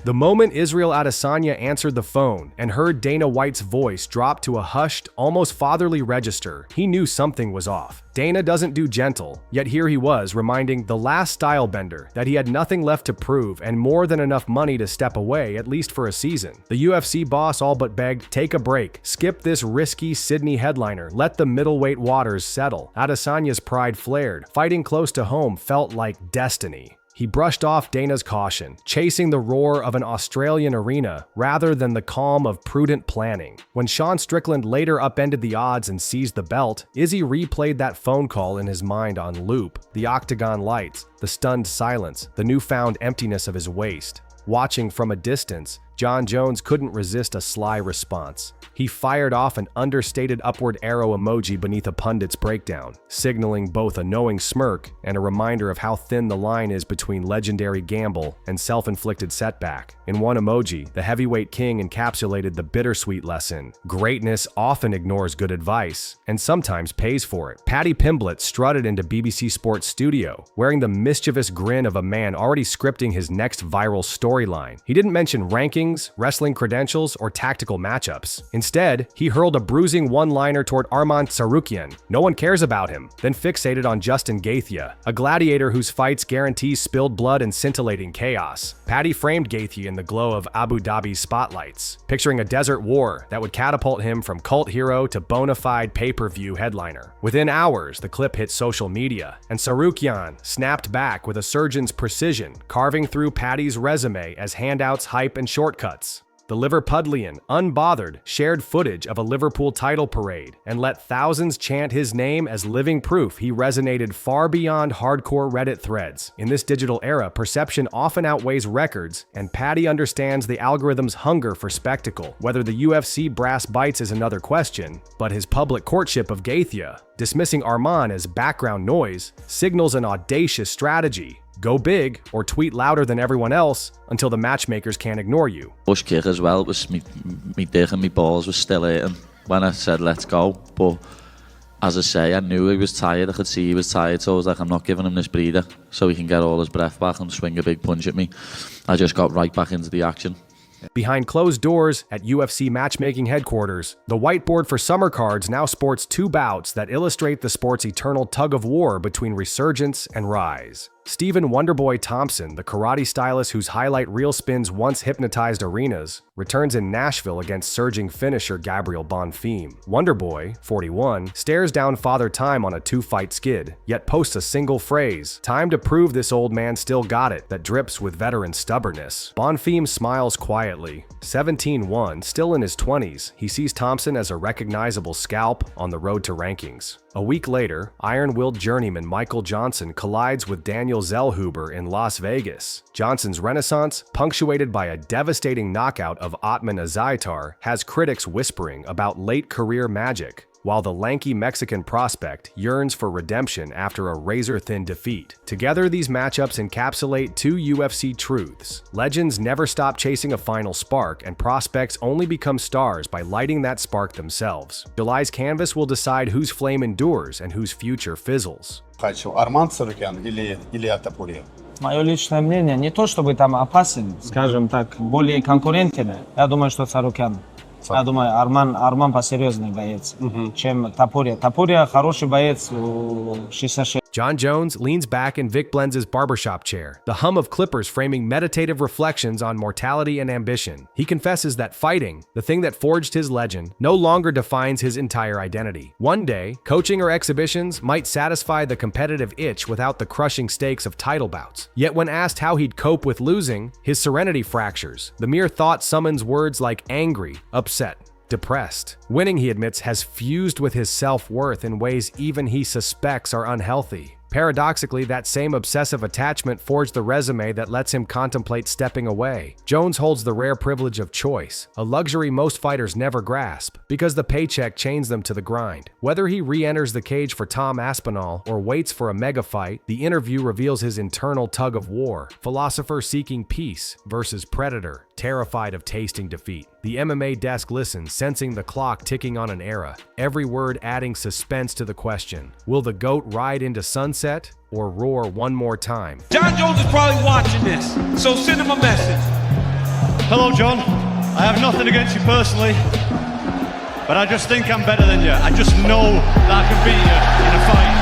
The moment Israel Adesanya answered the phone and heard Dana White's voice drop to a hushed, almost fatherly register, he knew something was off. Dana doesn't do gentle, yet here he was reminding the last stylebender that he had nothing left to prove and more than enough money to step away, at least for a season. The UFC boss all but begged, "Take a break, skip this risky Sydney headliner, let the middleweight waters settle." Adesanya's pride flared. Fighting close to home felt like destiny. He brushed off Dana's caution, chasing the roar of an Australian arena rather than the calm of prudent planning. When Sean Strickland later upended the odds and seized the belt, Izzy replayed that phone call in his mind on loop. The octagon lights, the stunned silence, the newfound emptiness of his waist. Watching from a distance, Jon Jones couldn't resist a sly response. He fired off an understated upward arrow emoji beneath a pundit's breakdown, signaling both a knowing smirk and a reminder of how thin the line is between legendary gamble and self-inflicted setback. In one emoji, the heavyweight king encapsulated the bittersweet lesson: greatness often ignores good advice, and sometimes pays for it. Paddy Pimblett strutted into BBC Sports studio, wearing the mischievous grin of a man already scripting his next viral storyline. He didn't mention rankings, wrestling credentials, or tactical matchups. Instead, he hurled a bruising one-liner toward Arman Tsarukyan. No one cares about him, then fixated on Justin Gaethje, a gladiator whose fights guarantee spilled blood and scintillating chaos. Paddy framed Gaethje in the glow of Abu Dhabi's spotlights, picturing a desert war that would catapult him from cult hero to bona fide pay-per-view headliner. Within hours, the clip hit social media, and Tsarukyan snapped back with a surgeon's precision, carving through Paddy's resume as handouts, hype, and shortcuts. The Liverpudlian, unbothered, shared footage of a Liverpool title parade and let thousands chant his name as living proof he resonated far beyond hardcore Reddit threads. In this digital era, perception often outweighs records, and Paddy understands the algorithm's hunger for spectacle. Whether the UFC brass bites is another question, but his public courtship of Gaethje, dismissing Arman as background noise, signals an audacious strategy. Go big or tweet louder than everyone else until the matchmakers can't ignore you. Push kick as well was me dick and me balls was still eating when I said let's go. But as I say, I knew he was tired. I could see he was tired, so I was like, I'm not giving him this breather so he can get all his breath back and swing a big punch at me. I just got right back into the action. Behind closed doors at UFC matchmaking headquarters, the whiteboard for summer cards now sports two bouts that illustrate the sport's eternal tug-of-war between resurgence and rise. Stephen Wonderboy Thompson, the karate stylist whose highlight reel spins once hypnotized arenas, returns in Nashville against surging finisher Gabriel Bonfim. Wonderboy, 41, stares down Father Time on a two-fight skid, yet posts a single phrase, "Time to prove this old man still got it," that drips with veteran stubbornness. Bonfim smiles quietly. 17-1, still in his 20s, he sees Thompson as a recognizable scalp on the road to rankings. A week later, iron-willed journeyman Michael Johnson collides with Daniel Zellhuber in Las Vegas. Johnson's renaissance, punctuated by a devastating knockout of Otman Azaitar, has critics whispering about late-career magic, while the lanky Mexican prospect yearns for redemption after a razor-thin defeat. Together, these matchups encapsulate two UFC truths. Legends never stop chasing a final spark, and prospects only become stars by lighting that spark themselves. July's canvas will decide whose flame endures and whose future fizzles. Арман Царукян или Атапурия? Мое личное мнение, не то чтобы там опасен, скажем так, более конкурентен. Я думаю, что Царукян. Я думаю, Арман посерьезнее боец, чем Тапурия. Тапурия хороший боец, 66. Jon Jones leans back in Vic Blends' barbershop chair, the hum of clippers framing meditative reflections on mortality and ambition. He confesses that fighting, the thing that forged his legend, no longer defines his entire identity. One day, coaching or exhibitions might satisfy the competitive itch without the crushing stakes of title bouts. Yet when asked how he'd cope with losing, his serenity fractures. The mere thought summons words like angry, upset, depressed. Winning, he admits, has fused with his self-worth in ways even he suspects are unhealthy. Paradoxically, that same obsessive attachment forged the resume that lets him contemplate stepping away. Jones holds the rare privilege of choice, a luxury most fighters never grasp, because the paycheck chains them to the grind. Whether he re-enters the cage for Tom Aspinall or waits for a mega fight, the interview reveals his internal tug of war. Philosopher seeking peace versus predator, terrified of tasting defeat. The MMA desk listens, sensing the clock ticking on an era, every word adding suspense to the question. Will the GOAT ride into sunset or roar one more time? Jon Jones is probably watching this, so send him a message. Hello, John. I have nothing against you personally, but I just think I'm better than you. I just know that I can beat you in a fight,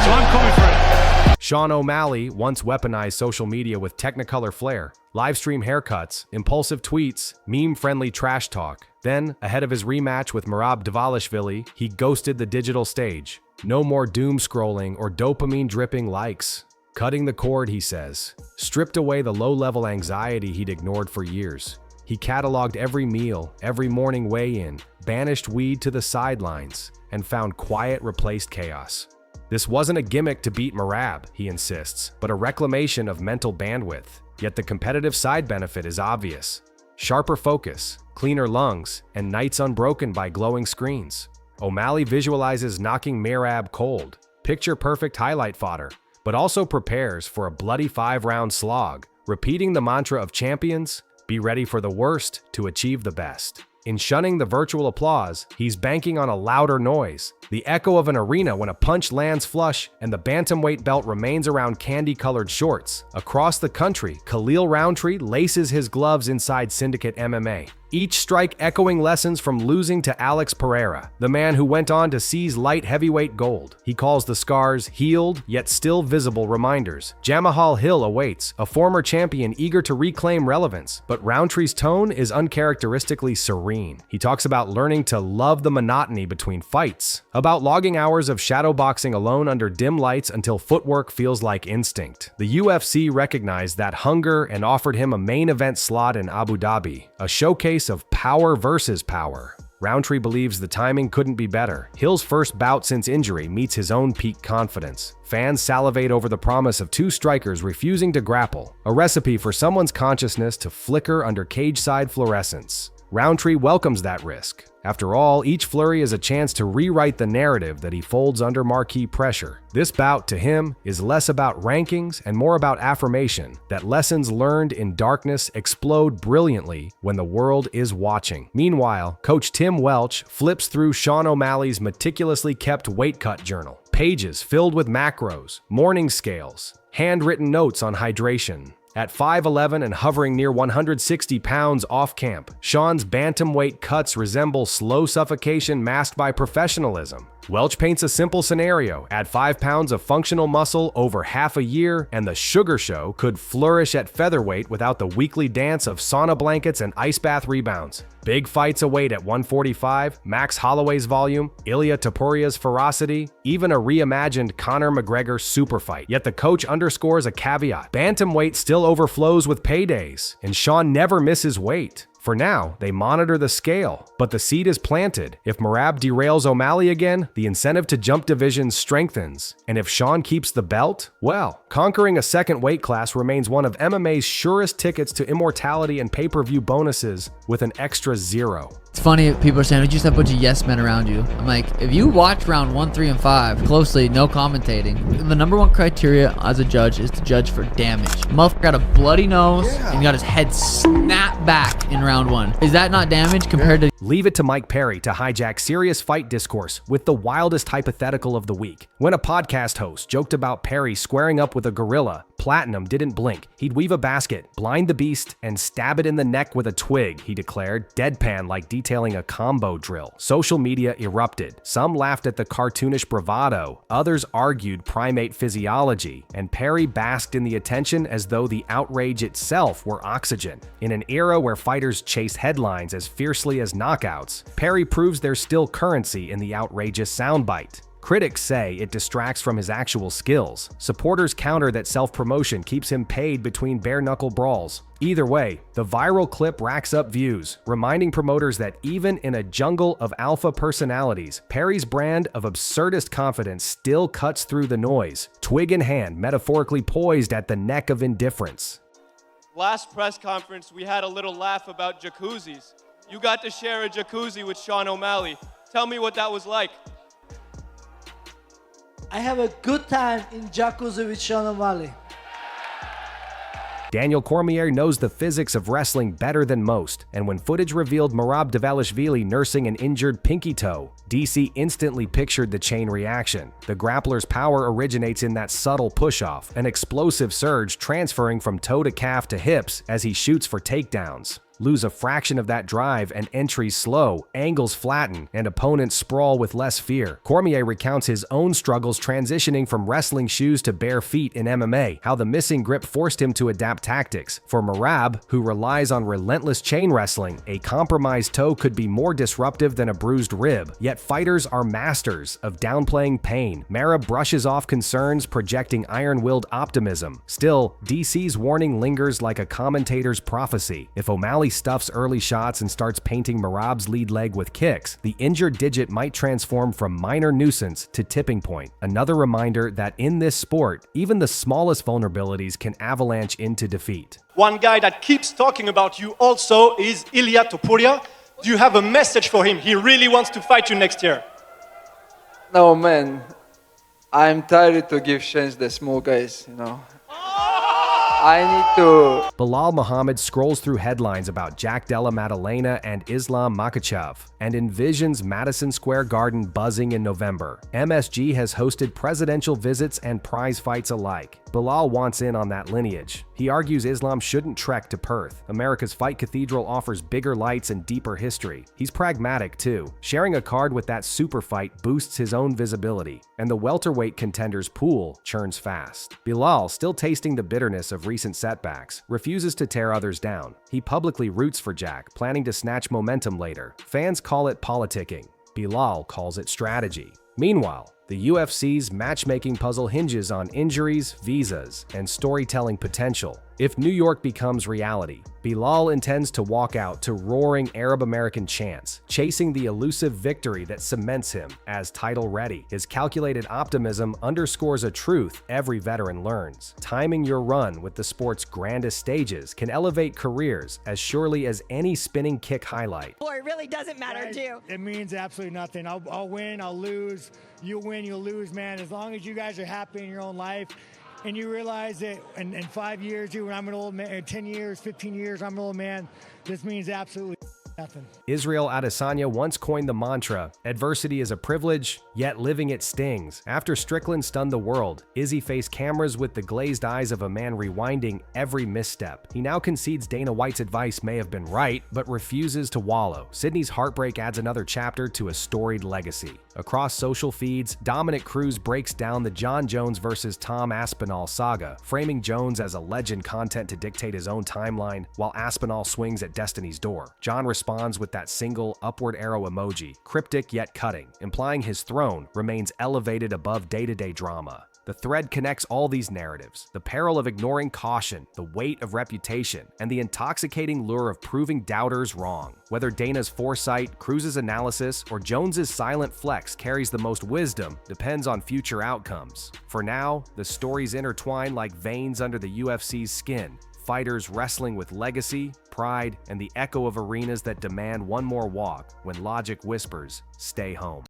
so I'm coming for it. Sean O'Malley once weaponized social media with Technicolor flair, livestream haircuts, impulsive tweets, meme-friendly trash talk. Then, ahead of his rematch with Merab Dvalishvili, he ghosted the digital stage. No more doom scrolling or dopamine-dripping likes. Cutting the cord, he says. Stripped away the low-level anxiety he'd ignored for years. He cataloged every meal, every morning weigh-in, banished weed to the sidelines, and found quiet replaced chaos. This wasn't a gimmick to beat Merab, he insists, but a reclamation of mental bandwidth. Yet the competitive side benefit is obvious. Sharper focus, cleaner lungs, and nights unbroken by glowing screens. O'Malley visualizes knocking Merab cold, picture-perfect highlight fodder, but also prepares for a bloody 5-round slog, repeating the mantra of champions, be ready for the worst to achieve the best. In shunning the virtual applause, he's banking on a louder noise, the echo of an arena when a punch lands flush and the bantamweight belt remains around candy-colored shorts. Across the country, Khalil Roundtree laces his gloves inside Syndicate MMA. Each strike echoing lessons from losing to Alex Pereira, the man who went on to seize light heavyweight gold. He calls the scars healed, yet still visible reminders. Jamahal Hill awaits, a former champion eager to reclaim relevance, but Roundtree's tone is uncharacteristically serene. He talks about learning to love the monotony between fights, about logging hours of shadowboxing alone under dim lights until footwork feels like instinct. The UFC recognized that hunger and offered him a main event slot in Abu Dhabi, a showcase of power versus power. Roundtree believes the timing couldn't be better. Hill's first bout since injury meets his own peak confidence. Fans salivate over the promise of two strikers refusing to grapple, a recipe for someone's consciousness to flicker under cage-side fluorescence. Roundtree welcomes that risk. After all, each flurry is a chance to rewrite the narrative that he folds under marquee pressure. This bout, to him, is less about rankings and more about affirmation, that lessons learned in darkness explode brilliantly when the world is watching. Meanwhile, Coach Tim Welch flips through Sean O'Malley's meticulously kept weight cut journal. Pages filled with macros, morning scales, handwritten notes on hydration. At 5'11" and hovering near 160 pounds off camp, Sean's bantamweight cuts resemble slow suffocation masked by professionalism. Welch paints a simple scenario: add 5 pounds of functional muscle over half a year, and the sugar show could flourish at featherweight without the weekly dance of sauna blankets and ice bath rebounds. Big fights await at 145, Max Holloway's volume, Ilia Topuria's ferocity, even a reimagined Conor McGregor super fight. Yet the coach underscores a caveat: bantamweight still overflows with paydays, and Sean never misses weight. For now, they monitor the scale, but the seed is planted. If Merab derails O'Malley again, the incentive to jump divisions strengthens. And if Sean keeps the belt, well, conquering a second weight class remains one of MMA's surest tickets to immortality and pay-per-view bonuses with an extra 0. It's funny, people are saying, you just have a bunch of yes men around you. I'm like, if you watch round 1, 3, and 5 closely, no commentating, the number one criteria as a judge is to judge for damage. Motherfucker got a bloody nose and got his head snapped back in round 1. Is that not damage compared to... Leave it to Mike Perry to hijack serious fight discourse with the wildest hypothetical of the week. When a podcast host joked about Perry squaring up with a gorilla, Platinum didn't blink. He'd weave a basket, blind the beast, and stab it in the neck with a twig, he declared, deadpan like detailing a combo drill. Social media erupted. Some laughed at the cartoonish bravado, others argued primate physiology, and Perry basked in the attention as though the outrage itself were oxygen. In an era where fighters chase headlines as fiercely as knockouts, Perry proves there's still currency in the outrageous soundbite. Critics say it distracts from his actual skills. Supporters counter that self-promotion keeps him paid between bare-knuckle brawls. Either way, the viral clip racks up views, reminding promoters that even in a jungle of alpha personalities, Perry's brand of absurdist confidence still cuts through the noise, twig in hand, metaphorically poised at the neck of indifference. Last press conference, we had a little laugh about jacuzzis. You got to share a jacuzzi with Sean O'Malley. Tell me what that was like. I have a good time in jacuzzi with Sean O'Malley. Daniel Cormier knows the physics of wrestling better than most, and when footage revealed Merab Dvalishvili nursing an injured pinky toe, DC instantly pictured the chain reaction. The grappler's power originates in that subtle push-off, an explosive surge transferring from toe to calf to hips as he shoots for takedowns. lose a fraction of that drive and entries slow, angles flatten, and opponents sprawl with less fear. Cormier recounts his own struggles transitioning from wrestling shoes to bare feet in MMA, how the missing grip forced him to adapt tactics. For Merab, who relies on relentless chain wrestling, a compromised toe could be more disruptive than a bruised rib. Yet fighters are masters of downplaying pain. Merab brushes off concerns, projecting iron-willed optimism. Still, DC's warning lingers like a commentator's prophecy. If O'Malley stuffs early shots and starts painting Merab's lead leg with kicks, the injured digit might transform from minor nuisance to tipping point. Another reminder that in this sport, even the smallest vulnerabilities can avalanche into defeat. One guy that keeps talking about you also is Ilia Topuria. Do you have a message for him? He really wants to fight you next year. No, man. I'm tired to give chance the small guys, you know. I need to... Bilal Muhammad scrolls through headlines about Jack Della Maddalena and Islam Makhachev and envisions Madison Square Garden buzzing in November. MSG has hosted presidential visits and prize fights alike. Bilal wants in on that lineage. He argues Islam shouldn't trek to Perth. America's Fight Cathedral offers bigger lights and deeper history. He's pragmatic too. Sharing a card with that super fight boosts his own visibility, and the welterweight contenders pool churns fast. Bilal, still tasting the bitterness of recent setbacks, refuses to tear others down. He publicly roots for Jack, planning to snatch momentum later. Fans call it politicking. Bilal calls it strategy. Meanwhile, the UFC's matchmaking puzzle hinges on injuries, visas, and storytelling potential. If New York becomes reality, Bilal intends to walk out to roaring Arab-American chants, chasing the elusive victory that cements him as title-ready. His calculated optimism underscores a truth every veteran learns. Timing your run with the sport's grandest stages can elevate careers as surely as any spinning kick highlight. Or it really doesn't matter, too. It means absolutely nothing. I'll win, I'll lose. You win, you'll lose, man. As long as you guys are happy in your own life, and you realize that in 5 years, when I'm an old man, 10 years, 15 years, I'm an old man, this means absolutely nothing. Israel Adesanya once coined the mantra, "Adversity is a privilege, yet living it stings." After Strickland stunned the world, Izzy faced cameras with the glazed eyes of a man rewinding every misstep. He now concedes Dana White's advice may have been right, but refuses to wallow. Sydney's heartbreak adds another chapter to a storied legacy. Across social feeds, Dominic Cruz breaks down the Jon Jones versus Tom Aspinall saga, framing Jones as a legend content to dictate his own timeline, while Aspinall swings at destiny's door. Jon responds with that single upward arrow emoji, cryptic yet cutting, implying his throne remains elevated above day-to-day drama. The thread connects all these narratives: the peril of ignoring caution, the weight of reputation, and the intoxicating lure of proving doubters wrong. Whether Dana's foresight, Cruz's analysis, or Jones's silent flex carries the most wisdom depends on future outcomes. For now, the stories intertwine like veins under the UFC's skin, fighters wrestling with legacy, pride, and the echo of arenas that demand one more walk when logic whispers, "Stay home."